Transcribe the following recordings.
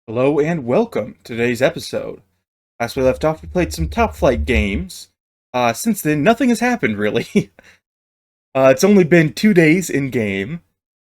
Hello and welcome to today's episode. Last we left off, we played some Top Flight games. Since then, nothing has happened really. It's only been 2 days in game,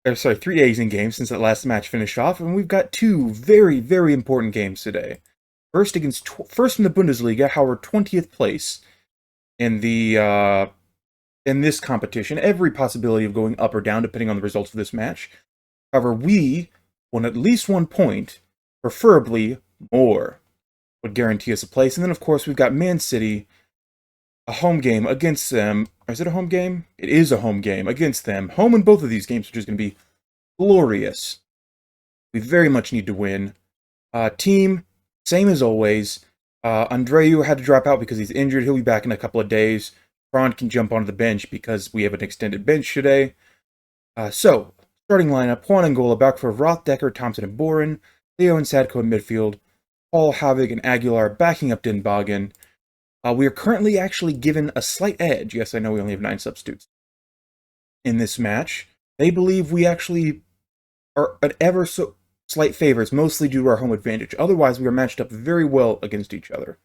or sorry, 3 days in game since that last match finished off, and we've got two very, very important games today. First in the Bundesliga, our 20th place in the in this competition. Every possibility of going up or down depending on the results of this match. However, we won at least 1 point, preferably more, would guarantee us a place. And then, of course, we've got Man City, a home game against them. Is it a home game? It is a home game against them. Home in both of these games, which is going to be glorious. We very much need to win. Team, same as always. Andreu had to drop out because he's injured. He'll be back in a couple of days. Braun can jump onto the bench because we have an extended bench today. So, starting lineup, Juan Angola back for Roth, Decker, Thompson, and Boren. Leo and Sadko in midfield. Paul, Havig, and Aguilar backing up Dinbogen. We are currently actually given a slight edge. Yes, I know we only have 9 substitutes in this match. They believe we actually are an ever so slight favorites, mostly due to our home advantage. Otherwise, we are matched up very well against each other.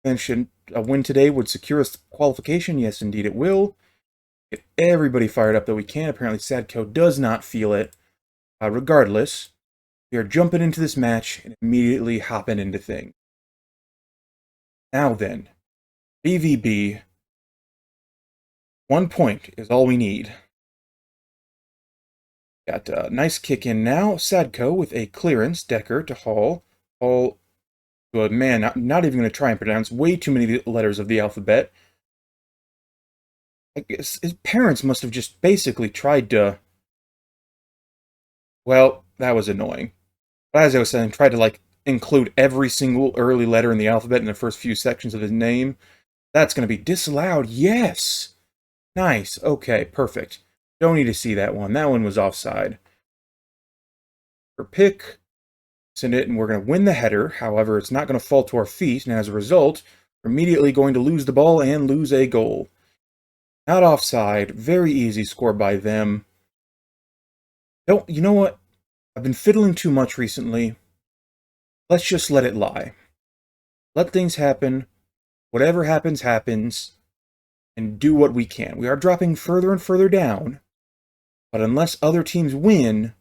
Mentioned a win today would secure us qualification. Yes, indeed it will. Get everybody fired up that we can. Apparently, Sadko does not feel it. Regardless, we are jumping into this match and immediately hopping into things. Now then, BVB, 1 point is all we need. Got a nice kick in now. Sadko with a clearance. Decker to Hall. Hall, good man, not even going to try and pronounce way too many letters of the alphabet. I guess his parents must have just basically tried to... Well, that was annoying. But as I was saying, tried to, include every single early letter in the alphabet in the first few sections of his name. That's going to be disallowed. Yes! Nice. Okay, perfect. Don't need to see that one. That one was offside. For pick, send it, and we're going to win the header. However, it's not going to fall to our feet, and as a result, we're immediately going to lose the ball and lose a goal. Not offside. Very easy score by them. You know what? I've been fiddling too much recently. Let's just let it lie. Let things happen. Whatever happens, happens. And do what we can. We are dropping further and further down. But unless other teams win,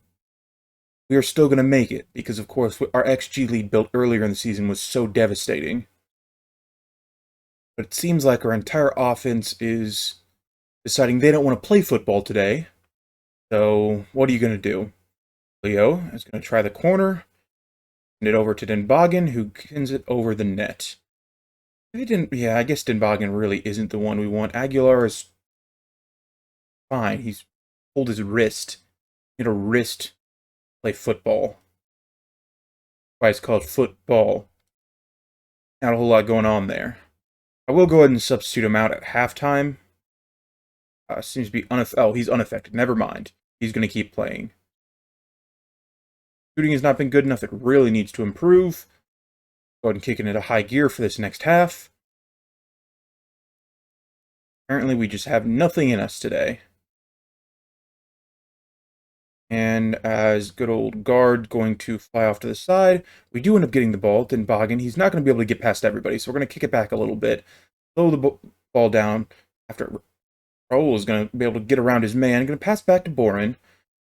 we are still going to make it. Because, of course, our XG lead built earlier in the season was so devastating. But it seems like our entire offense is deciding they don't want to play football today. So, what are you going to do? Leo is going to try the corner. Send it over to Dinbogen, who sends it over the net. I guess Dinbogen really isn't the one we want. Aguilar is fine. He's pulled his wrist. He had a wrist play football. Why it's called football. Not a whole lot going on there. I will go ahead and substitute him out at halftime. Seems to be he's unaffected. Never mind. He's going to keep playing. Shooting has not been good enough. It really needs to improve. Go ahead and kick it into high gear for this next half. Apparently, we just have nothing in us today. And as good old guard going to fly off to the side, we do end up getting the ball. Dinbogen, he's not going to be able to get past everybody, so we're going to kick it back a little bit. Slow the ball down after Raul is going to be able to get around his man. Going to pass back to Boren.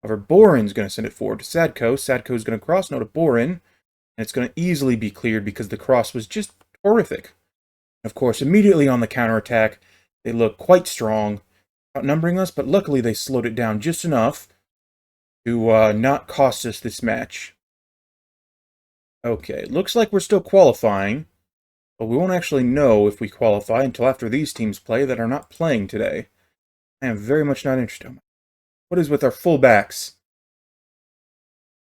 However, Boren's going to send it forward to Sadko. Sadko's going to cross now to Boren. And it's going to easily be cleared because the cross was just horrific. Of course, immediately on the counterattack, they look quite strong, outnumbering us, but luckily they slowed it down just enough to not cost us this match. Okay, looks like we're still qualifying, but we won't actually know if we qualify until after these teams play that are not playing today. I am very much not interested. What is with our fullbacks?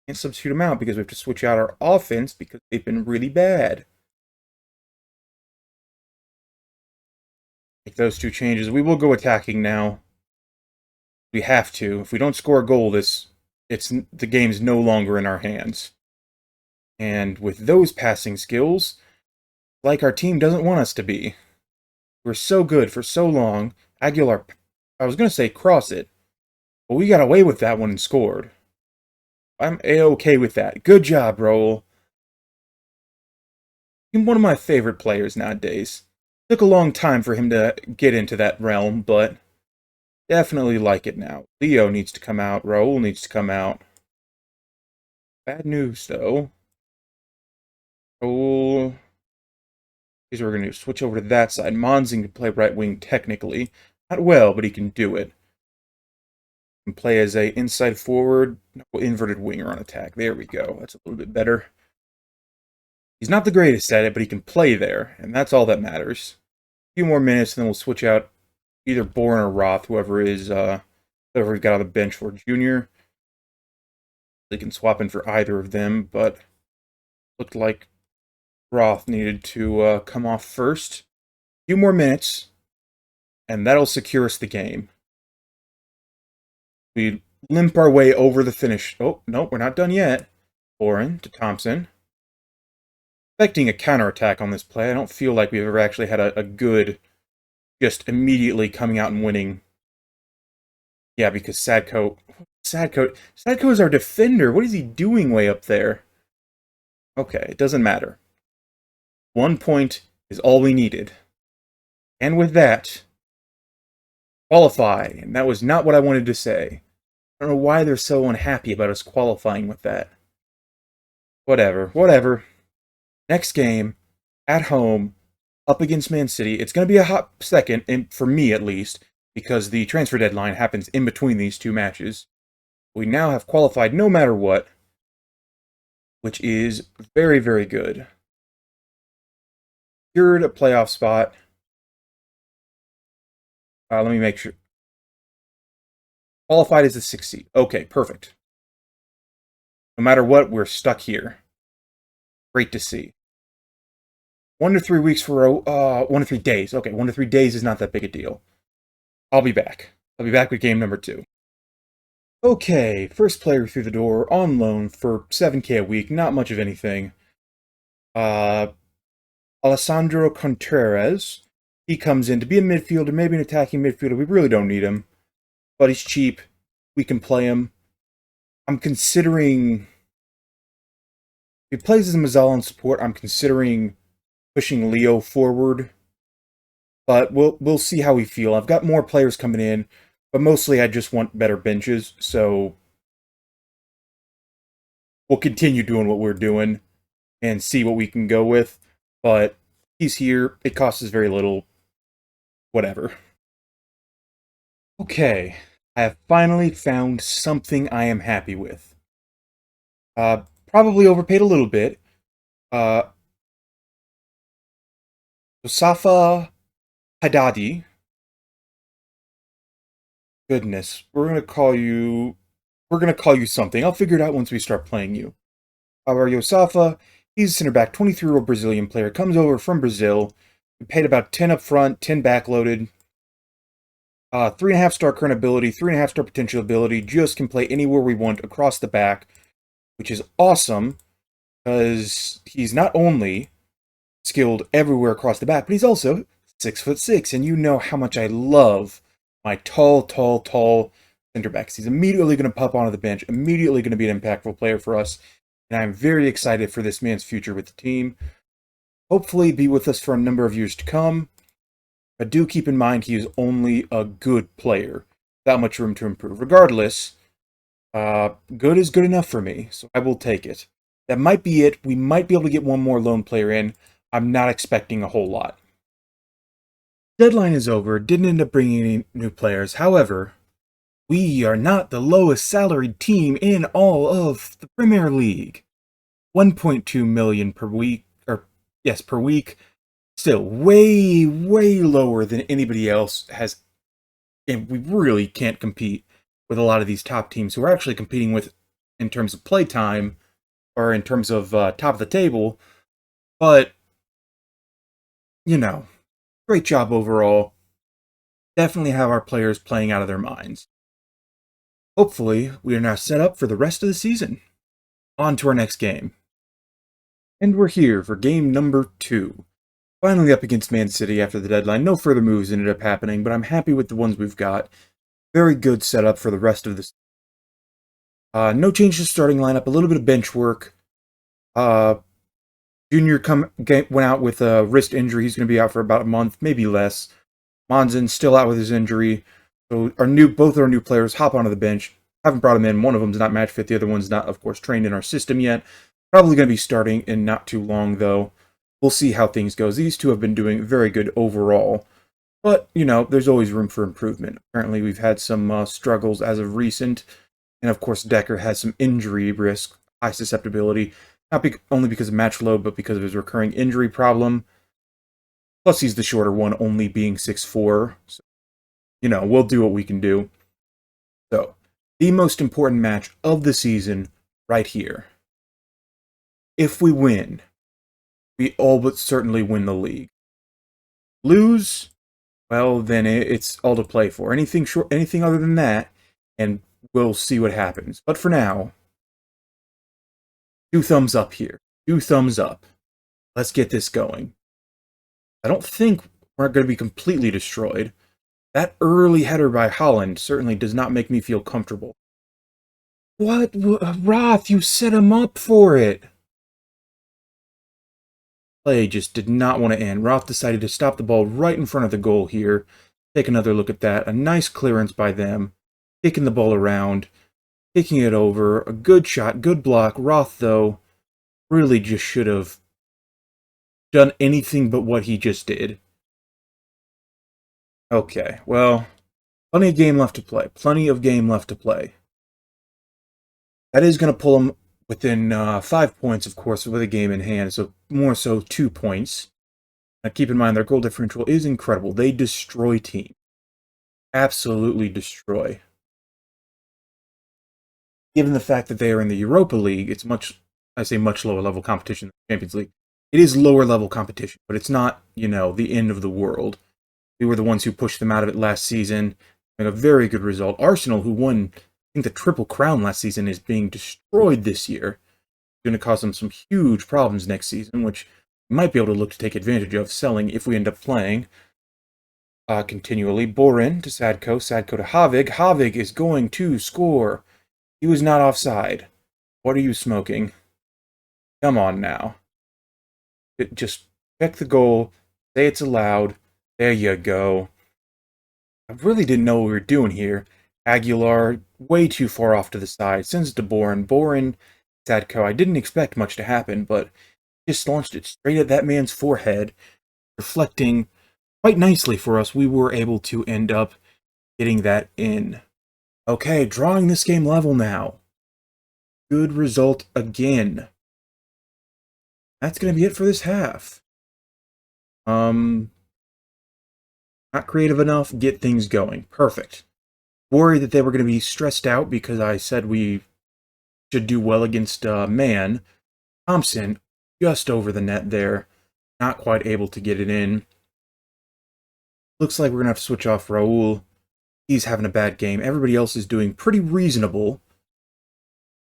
Can't substitute them out because we have to switch out our offense because they've been really bad. Make those 2 changes. We will go attacking now. We have to. If we don't score a goal, the game's no longer in our hands. And with those passing skills, like our team doesn't want us to be. We're so good for so long. Aguilar, I was going to say cross it, but we got away with that one and scored. I'm A-okay with that. Good job, Raul. He's one of my favorite players nowadays. Took a long time for him to get into that realm, but definitely like it now. Leo needs to come out. Raul needs to come out. Bad news, though. Raul... Here's what we're going to do. Switch over to that side. Monzing can play right wing technically. Not well, but he can do it. He can play as a inside forward, inverted winger on attack. There we go. That's a little bit better. He's not the greatest at it, but he can play there, and that's all that matters. A few more minutes, and then we'll switch out either Bourne or Roth, whoever we've got on the bench for Junior. They can swap in for either of them, but looked like Roth needed to come off first. A few more minutes, and that'll secure us the game. We limp our way over the finish. Oh, no, we're not done yet. Boren to Thompson. Expecting a counterattack on this play. I don't feel like we've ever actually had a good, just immediately coming out and winning. Yeah, because Sadko is our defender. What is he doing way up there? Okay, it doesn't matter. 1 point is all we needed. And with that, qualify. And that was not what I wanted to say. I don't know why they're so unhappy about us qualifying with that. Whatever. Next game, at home, up against Man City. It's going to be a hot second, and for me at least, because the transfer deadline happens in between these two matches. We now have qualified no matter what, which is very, very good. Secured a playoff spot. Let me make sure. Qualified as the 6th seed. Okay, perfect. No matter what, we're stuck here. Great to see. 1 to 3 weeks for 1 to 3 days. Okay, 1 to 3 days is not that big a deal. I'll be back. I'll be back with game number 2. Okay, first player through the door on loan for 7K a week. Not much of anything. Alessandro Contreras. He comes in to be a midfielder, maybe an attacking midfielder. We really don't need him. But he's cheap. We can play him. I'm considering... If he plays as a Mazzalan support, I'm considering pushing Leo forward. But we'll see how we feel. I've got more players coming in, but mostly I just want better benches, so we'll continue doing what we're doing and see what we can go with. But he's here. It costs us very little. Whatever. Okay. I have finally found something I am happy with. Probably overpaid a little bit. Mustafa Haddadi. Goodness, we're gonna call you something. I'll figure it out once we start playing you. Our Yosafa, he's a center back, 23-year-old Brazilian player, comes over from Brazil. We paid about 10 up front, 10 backloaded. 3.5-star current ability, 3.5-star potential ability, just can play anywhere we want across the back, which is awesome, because he's not only skilled everywhere across the back, but he's also 6'6", and you know how much I love my tall center backs. He's immediately going to pop onto the bench, immediately going to be an impactful player for us, and I'm very excited for this man's future with the team. Hopefully be with us for a number of years to come. But do keep in mind he is only a good player, without much room to improve. Regardless, good is good enough for me, so I will take it. That might be it. We might be able to get one more lone player in. I'm not expecting a whole lot. Deadline is over. Didn't end up bringing any new players. However, we are not the lowest salaried team in all of the Premier League. 1.2 million per week, per week. Still way lower than anybody else has, and we really can't compete with a lot of these top teams who are actually competing with in terms of play time or in terms of top of the table. But, you know, great job overall. Definitely have our players playing out of their minds. Hopefully, we are now set up for the rest of the season. On to our next game. And we're here for game number 2. Finally up against Man City after the deadline. No further moves ended up happening, but I'm happy with the ones we've got. Very good setup for the rest of this. No change to starting lineup, a little bit of bench work. Junior went out with a wrist injury. He's going to be out for about a month, maybe less. Monzon's still out with his injury. So both our new players hop onto the bench. Haven't brought them in. One of them's not match fit. The other one's not, of course, trained in our system yet. Probably going to be starting in not too long, though. We'll see how things go. These two have been doing very good overall. But, there's always room for improvement. Apparently, we've had some struggles as of recent. And, of course, Decker has some injury risk, high susceptibility. Not only because of match load, but because of his recurring injury problem. Plus, he's the shorter one, only being 6'4". So, we'll do what we can do. So, the most important match of the season, right here. If we win, we all but certainly win the league. Lose, well, then it's all to play for. Anything other than that, and we'll see what happens. But for now, 2 thumbs up here. 2 thumbs up. Let's get this going. I don't think we're going to be completely destroyed. That early header by Holland certainly does not make me feel comfortable. What? Roth, you set him up for it. Play just did not want to end. Roth decided to stop the ball right in front of the goal here. Take another look at that. A nice clearance by them. Kicking the ball around. Kicking it over. A good shot. Good block. Roth, though, really just should have done anything but what he just did. Okay, well, plenty of game left to play. Plenty of game left to play. That is going to pull him within 5 points, of course, with a game in hand. So more so 2 points. Now keep in mind, their goal differential is incredible. They destroy teams. Absolutely destroy. Given the fact that they are in the Europa League, it's much lower level competition than the Champions League. It is lower level competition, but it's not, the end of the world. We were the ones who pushed them out of it last season. And a very good result. Arsenal, who won, I think, the Triple Crown last season, is being destroyed this year. It's going to cause them some huge problems next season, which we might be able to look to take advantage of selling if we end up playing. Continually. Borin to Sadko. Sadko to Havig. Havig is going to score. He was not offside. What are you smoking? Come on now. Just check the goal. Say it's allowed. There you go. I really didn't know what we were doing here. Aguilar, way too far off to the side. Sends it to Borin. Borin, Sadko. I didn't expect much to happen, but just launched it straight at that man's forehead. Reflecting quite nicely for us. We were able to end up getting that in. Okay, drawing this game level now. Good result again. That's going to be it for this half. Not creative enough, get things going. Perfect. Worried that they were going to be stressed out because I said we should do well against man. Thompson, just over the net there. Not quite able to get it in. Looks like we're going to have to switch off Raul. He's having a bad game. Everybody else is doing pretty reasonable.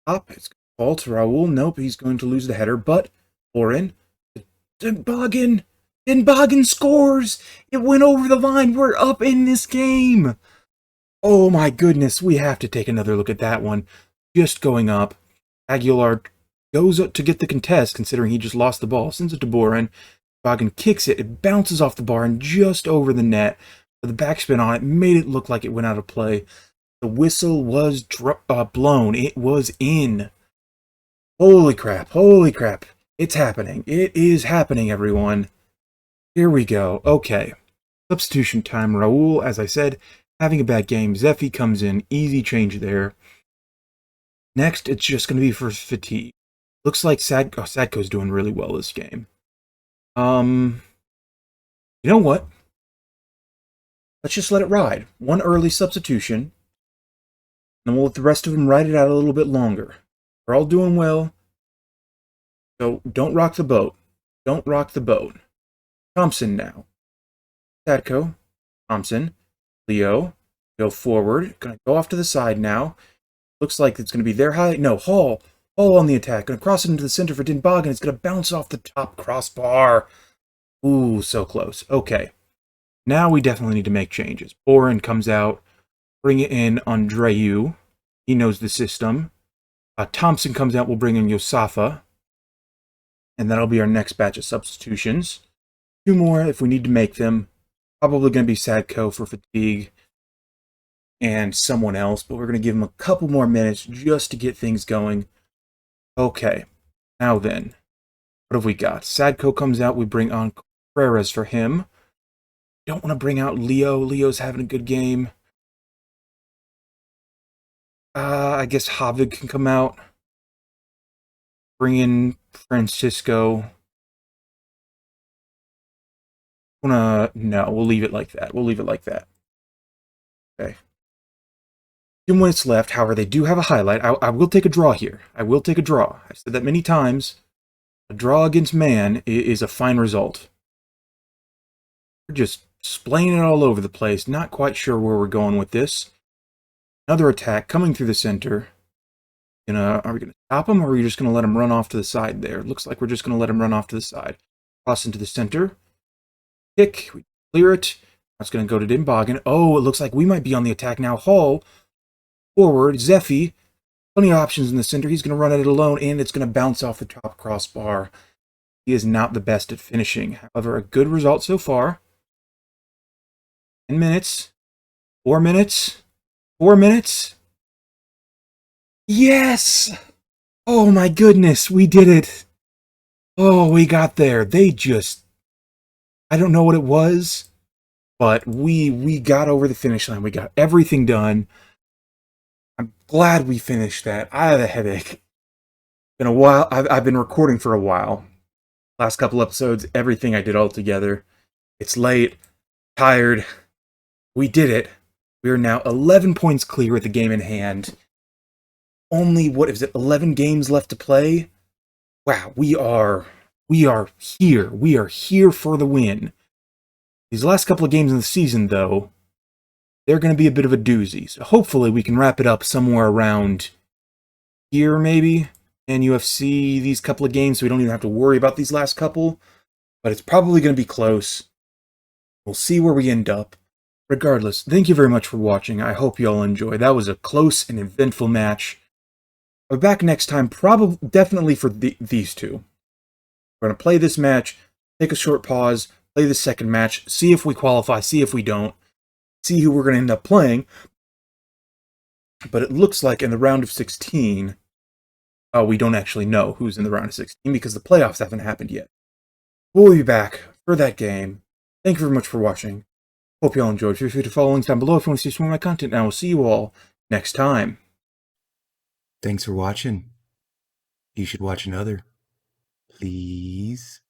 Up, it's ball to Raul. Nope, he's going to lose the header, but Oren. Denbogen scores! It went over the line. We're up in this game. Oh my goodness, we have to take another look at that one. Just going up. Aguilar goes up to get the contest, considering he just lost the ball. Sends it to Borin. Bogan kicks it. It bounces off the bar and just over the net. The backspin on it made it look like it went out of play. The whistle was blown. It was in. Holy crap. Holy crap. It's happening. It is happening, everyone. Here we go. Okay. Substitution time. Raul, as I said, having a bad game. Zeffy comes in. Easy change there. Next, it's just going to be for fatigue. Looks like Sadko's doing really well this game. You know what? Let's just let it ride. One early substitution. And we'll let the rest of them ride it out a little bit longer. We're all doing well. So don't rock the boat. Don't rock the boat. Thompson now. Sadko. Thompson. Leo. Go forward. Gonna go off to the side now. Looks like it's gonna be their high. No, Hall. Hall on the attack. Gonna cross it into the center for Denbogen. It's gonna bounce off the top crossbar. Ooh, so close. Okay. Now we definitely need to make changes. Borin comes out. Bring it in Andreu. He knows the system. Thompson comes out, we'll bring in Yosafa. And that'll be our next batch of substitutions. 2 more if we need to make them. Probably going to be Sadko for fatigue and someone else, but we're going to give him a couple more minutes just to get things going. Okay, now then, what have we got? Sadko comes out, we bring on Contreras for him. Don't want to bring out Leo. Leo's having a good game. I guess Havig can come out. Bring in Francisco. No, we'll leave it like that. We'll leave it like that. Okay. 2 minutes left. However, they do have a highlight. I will take a draw here. I will take a draw. I've said that many times. A draw against man is a fine result. We're just splaying it all over the place. Not quite sure where we're going with this. Another attack coming through the center. Are we going to stop him, or are we just going to let him run off to the side there? Looks like we're just going to let him run off to the side. Cross into the center. Kick. We clear it. That's going to go to Dimbogan. Oh, it looks like we might be on the attack now. Hall. Forward. Zeffy. Plenty of options in the center. He's going to run at it alone, and it's going to bounce off the top crossbar. He is not the best at finishing. However, a good result so far. 10 minutes. 4 minutes. 4 minutes. Yes! Oh my goodness, we did it. Oh, we got there. I don't know what it was, but we got over the finish line. We got everything done. I'm glad we finished that. I have a headache. Been a while. I've been recording for a while. Last couple episodes, everything I did all together. It's late. Tired. We did it. We are now 11 points clear with the game in hand. Only, 11 games left to play? Wow, we are here. We are here for the win. These last couple of games in the season, though, they're going to be a bit of a doozy. So hopefully we can wrap it up somewhere around here, maybe, in UFC, these couple of games, so we don't even have to worry about these last couple. But it's probably going to be close. We'll see where we end up. Regardless, thank you very much for watching. I hope you all enjoy. That was a close and eventful match. I'll be back next time, definitely for these two. We're going to play this match, take a short pause, play the second match, see if we qualify, see if we don't, see who we're going to end up playing. But it looks like in the round of 16, we don't actually know who's in the round of 16 because the playoffs haven't happened yet. We'll be back for that game. Thank you very much for watching. Hope you all enjoyed. Feel free to follow links down below if you want to see some more of my content, and I will see you all next time. Thanks for watching. You should watch another. Please.